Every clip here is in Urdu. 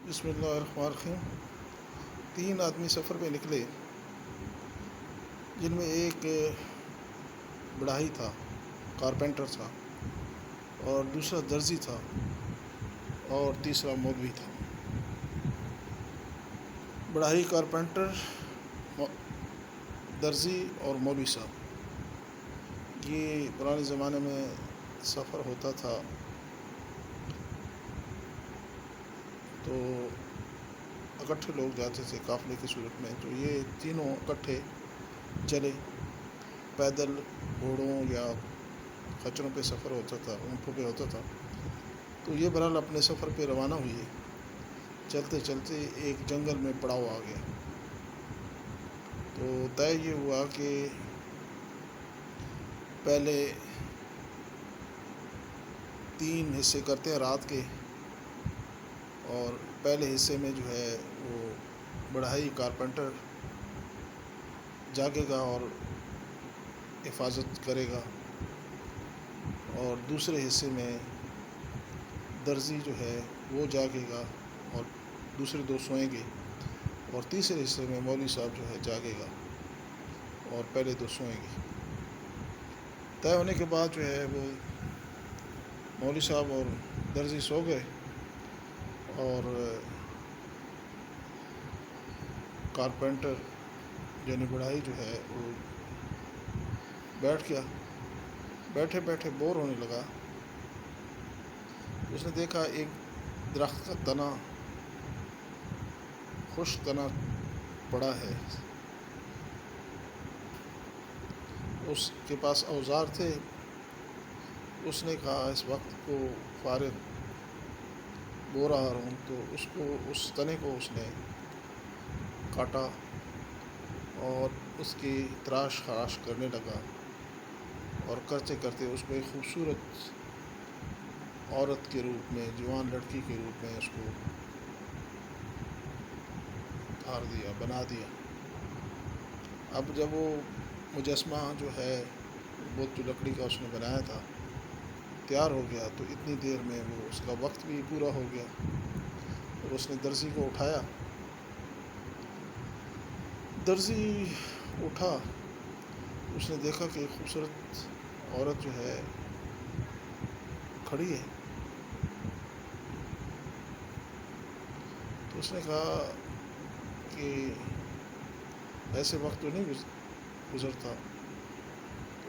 بسم اللہ الرحمن الرحیم۔ 3 آدمی سفر پہ نکلے، جن میں ایک بڑھائی تھا، کارپینٹر تھا، اور دوسرا درزی تھا، اور تیسرا مولوی تھا۔ بڑھائی، کارپینٹر، درزی اور مولوی صاحب، یہ پرانے زمانے میں سفر ہوتا تھا تو اکٹھے لوگ جاتے تھے قافلے کی صورت میں، تو یہ تینوں اکٹھے چلے، پیدل، گھوڑوں یا خچروں پہ سفر ہوتا تھا، اونٹوں پہ ہوتا تھا۔ تو یہ بہرحال اپنے سفر پہ روانہ ہوئے۔ چلتے چلتے ایک جنگل میں پڑاؤ آ گیا، تو طے یہ ہوا کہ پہلے 3 حصے کرتے ہیں رات کے، اور پہلے حصے میں جو ہے وہ بڑھائی، کارپینٹر جاگے گا اور حفاظت کرے گا، اور دوسرے حصے میں درزی جو ہے وہ جاگے گا اور دوسرے 2 سوئیں گے، اور تیسرے حصے میں مولوی صاحب جو ہے جاگے گا اور پہلے 2 سوئیں گے۔ طے ہونے کے بعد جو ہے وہ مولوی صاحب اور درزی سو گئے، اور کارپینٹر یعنی بڑھائی جو ہے وہ بیٹھ گیا۔ بیٹھے بیٹھے بور ہونے لگا۔ اس نے دیکھا ایک درخت کا تنا، خشک تنا پڑا ہے، اس کے پاس اوزار تھے۔ اس نے کہا اس وقت کو فارغ بو رہا ہوں، تو اس تنے کو اس نے کاٹا اور اس کی تراش خراش کرنے لگا، اور کرتے کرتے اس کو ایک خوبصورت عورت کے روپ میں، جوان لڑکی کے روپ میں اس کو ڈھار دیا، بنا دیا۔ اب جب وہ مجسمہ جو ہے بت جو لکڑی کا اس نے بنایا تھا تیار ہو گیا، تو اتنی دیر میں وہ اس کا وقت بھی پورا ہو گیا، اور اس نے درزی کو اٹھایا۔ درزی اٹھا، اس نے دیکھا کہ ایک خوبصورت عورت جو ہے کھڑی ہے، تو اس نے کہا کہ ایسے وقت تو نہیں گزرتا۔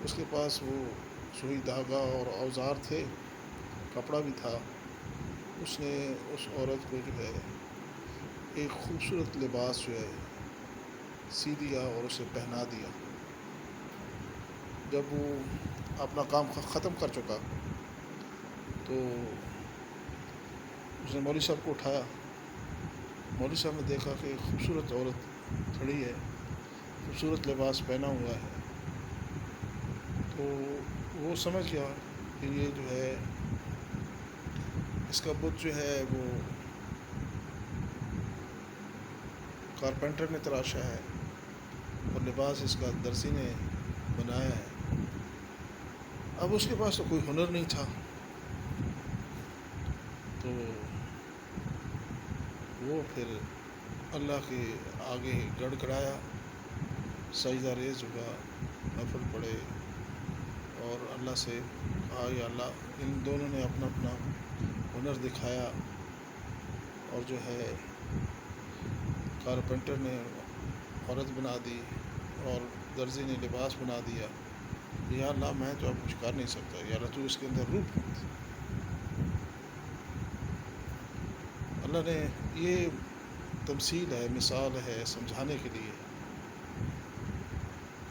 اس کے پاس وہ سوئی، دھاگا اور اوزار تھے، کپڑا بھی تھا۔ اس نے اس عورت کو جو ہے ایک خوبصورت لباس جو ہے سی دیا اور اسے پہنا دیا۔ جب وہ اپنا کام ختم کر چکا تو اس نے مولوی صاحب کو اٹھایا۔ مولوی صاحب نے دیکھا کہ ایک خوبصورت عورت کھڑی ہے، خوبصورت لباس پہنا ہوا ہے، تو وہ سمجھ گیا کہ یہ جو ہے اس کا بت جو ہے وہ کارپینٹر نے تراشا ہے، اور لباس اس کا درزی نے بنایا ہے۔ اب اس کے پاس تو کوئی ہنر نہیں تھا، تو وہ پھر اللہ کے آگے گڑ گڑایا، سجدہ ریز ہوا، نفل پڑے، اور اللہ سے کہا یا اللہ، ان دونوں نے اپنا اپنا ہنر دکھایا، اور جو ہے کارپینٹر نے عورت بنا دی اور درزی نے لباس بنا دیا۔ یا اللہ، میں تو اب کچھ کر نہیں سکتا، یا اللہ تو اس کے اندر روح مت۔ اللہ نے یہ تمثیل ہے، مثال ہے سمجھانے کے لیے۔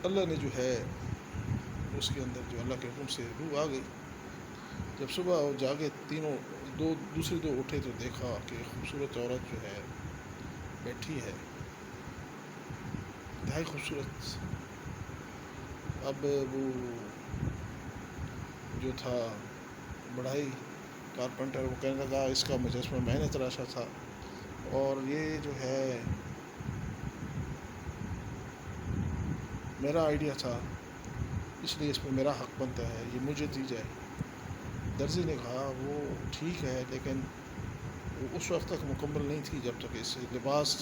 اللہ نے جو ہے اس کے اندر جو اللہ کے حکم سے روح آ گئی۔ جب صبح وہ جاگے، تینوں دوسرے 2 اٹھے تو دیکھا کہ خوبصورت عورت جو ہے بیٹھی ہے، انتہائی خوبصورت۔ اب وہ جو تھا بڑھائی، کارپینٹر، وہ کہنے لگا اس کا مجسمہ میں نے تراشا تھا، اور یہ جو ہے میرا آئیڈیا تھا، اس لیے اس میں میرا حق بنتا ہے، یہ مجھے دی جائے۔ درزی نے کہا وہ ٹھیک ہے، لیکن وہ اس وقت تک مکمل نہیں تھی جب تک اس لباس،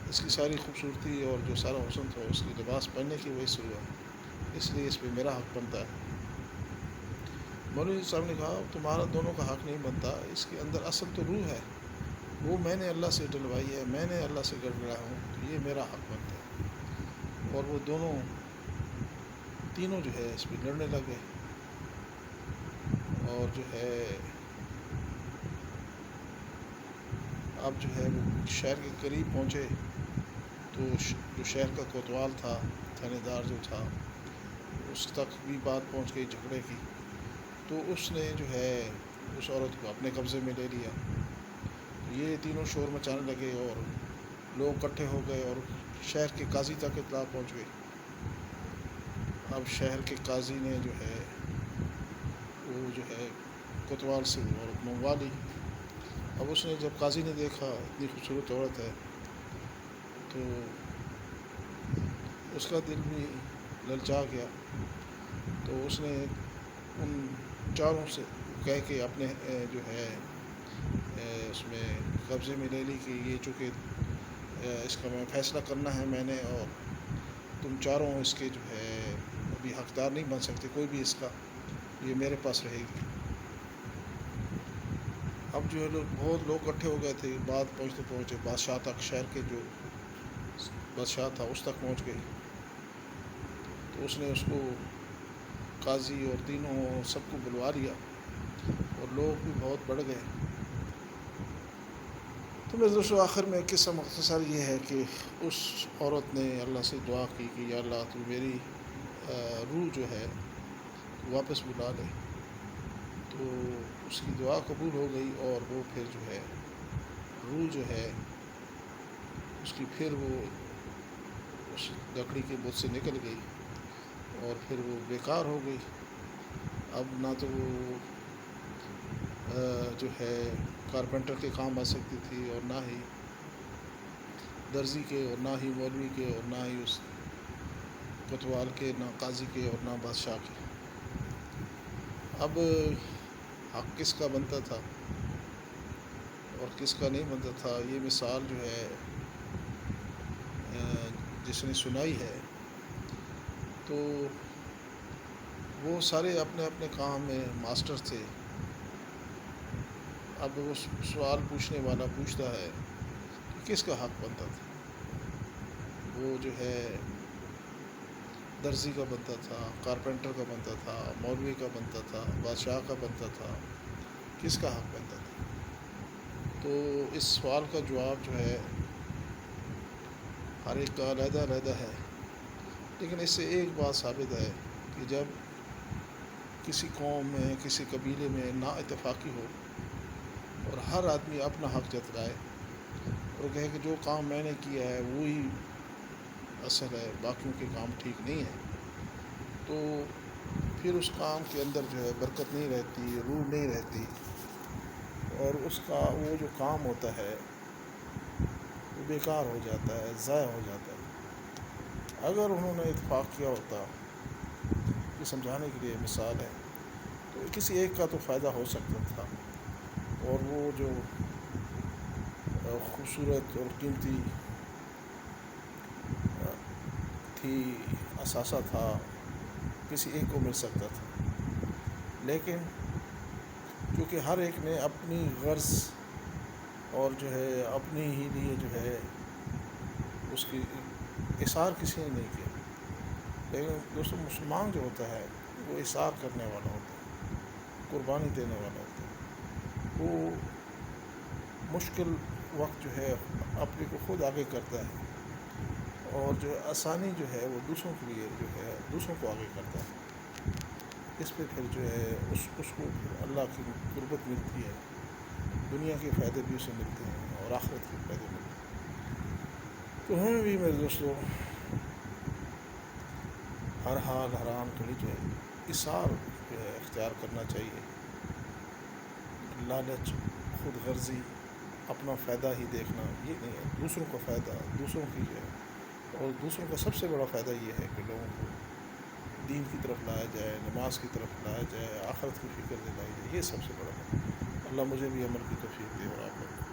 اس کی ساری خوبصورتی اور جو سارا حسن تھا اس کی لباس پہننے کی وجہ سے ہوا، اس لیے اس پہ میرا حق بنتا ہے۔ مولوی صاحب نے کہا تمہارا دونوں کا حق نہیں بنتا، اس کے اندر اصل تو روح ہے، وہ میں نے اللہ سے ڈلوائی ہے، میں نے اللہ سے گڑگڑایا ہوں، تو یہ میرا حق بنتا ہے۔ اور وہ دونوں تینوں جو ہے اس پہ لڑنے لگے، اور جو ہے اب جو ہے وہ شہر کے قریب پہنچے تو جو شہر کا کوتوال تھا، تھانے دار جو تھا، اس تک بھی بات پہنچ گئی جھگڑے کی، تو اس نے جو ہے اس عورت کو اپنے قبضے میں لے لیا۔ یہ تینوں شور مچانے لگے اور لوگ اکٹھے ہو گئے اور شہر کے قاضی تک اطلاع پہنچ گئی۔ اب شہر کے قاضی نے جو ہے وہ جو ہے کوتوال سے وہ عورت منگوا لی۔ اب اس نے جب قاضی نے دیکھا اتنی خوبصورت عورت ہے تو اس کا دل بھی للچا گیا، تو اس نے ان چاروں سے کہہ کے اپنے جو ہے اس میں قبضے میں لے لی کہ یہ چونکہ اس کا میں فیصلہ کرنا ہے میں نے، اور تم چاروں اس کے جو ہے ابھی حقدار نہیں بن سکتے کوئی بھی اس کا، یہ میرے پاس رہے گی۔ اب جو ہے بہت لوگ اکٹھے ہو گئے تھے، بات پہنچتے پہنچے بادشاہ تک، شہر کے جو بادشاہ تھا اس تک پہنچ گئی۔ تو اس نے اس کو قاضی اور تینوں سب کو بلوا لیا اور لوگ بھی بہت بڑھ گئے۔ تو میرے دوستو آخر میں قصہ مختصر یہ ہے کہ اس عورت نے اللہ سے دعا کی کہ یا اللہ تو میری روح جو ہے واپس بلا لے، تو اس کی دعا قبول ہو گئی اور وہ پھر جو ہے روح جو ہے اس کی پھر وہ اس لکڑی کے بت سے نکل گئی اور پھر وہ بیکار ہو گئی۔ اب نہ تو وہ جو ہے کارپینٹر کے کام آ سکتی تھی، اور نہ ہی درزی کے، اور نہ ہی مولوی کے، اور نہ ہی اس کوتوال کے، نہ قاضی کے، اور نہ بادشاہ کے۔ اب حق کس کا بنتا تھا اور کس کا نہیں بنتا تھا، یہ مثال جو ہے جس نے سنائی ہے تو وہ سارے اپنے اپنے کام میں ماسٹر تھے۔ اب وہ سوال پوچھنے والا پوچھتا ہے کہ کس کا حق بنتا تھا، وہ جو ہے درزی کا بنتا تھا، کارپینٹر کا بنتا تھا، مولوی کا بنتا تھا، بادشاہ کا بنتا تھا، کس کا حق بنتا تھا؟ تو اس سوال کا جواب جو ہے ہر ایک کا علیحدہ علیحدہ ہے، لیکن اس سے ایک بات ثابت ہے کہ جب کسی قوم میں، کسی قبیلے میں نا اتفاقی ہو اور ہر آدمی اپنا حق جتلائے اور کہے کہ جو کام میں نے کیا ہے وہی اصل ہے، باقیوں کے کام ٹھیک نہیں ہے، تو پھر اس کام کے اندر جو ہے برکت نہیں رہتی، روح نہیں رہتی، اور اس کا وہ جو کام ہوتا ہے وہ بیکار ہو جاتا ہے، ضائع ہو جاتا ہے۔ اگر انہوں نے اتفاق کیا ہوتا، یہ سمجھانے کے لیے مثال ہے، تو کسی ایک کا تو فائدہ ہو سکتا تھا، اور وہ جو خوبصورت اور قیمتی تھی، اثاثہ تھا، کسی ایک کو مل سکتا تھا، لیکن کیونکہ ہر ایک نے اپنی غرض اور جو ہے اپنی ہی لیے جو ہے اس کی اثار کسی نے نہیں کیا۔ لیکن دوستو مسلمان جو ہوتا ہے وہ اثار کرنے والا ہوتا ہے، قربانی دینے والا ہوتا ہے، وہ مشکل وقت جو ہے اپنے کو خود آگے کرتا ہے، اور جو آسانی جو ہے وہ دوسروں کے لیے جو ہے دوسروں کو آگے کرتا ہے۔ اس پہ پھر جو ہے اس کو پھر اللہ کی قربت ملتی ہے، دنیا کے فائدے بھی اسے ملتے ہیں اور آخرت کے فائدے ملتے ہیں۔ تو ہمیں بھی میرے دوستوں ہر حال حرام تھوڑی جو ہے اثار جو ہے اختیار کرنا چاہیے۔ لالچ، خود غرضی، اپنا فائدہ ہی دیکھنا یہ نہیں ہے، دوسروں کا فائدہ، دوسروں کی جو ہے، اور دوسروں کا سب سے بڑا فائدہ یہ ہے کہ لوگوں کو دین کی طرف لایا جائے، نماز کی طرف لایا جائے، آخرت کی فکر دلائی جائے، یہ سب سے بڑا ہے۔ اللہ مجھے بھی عمل کی توفیق دے اور آپ لوگوں کو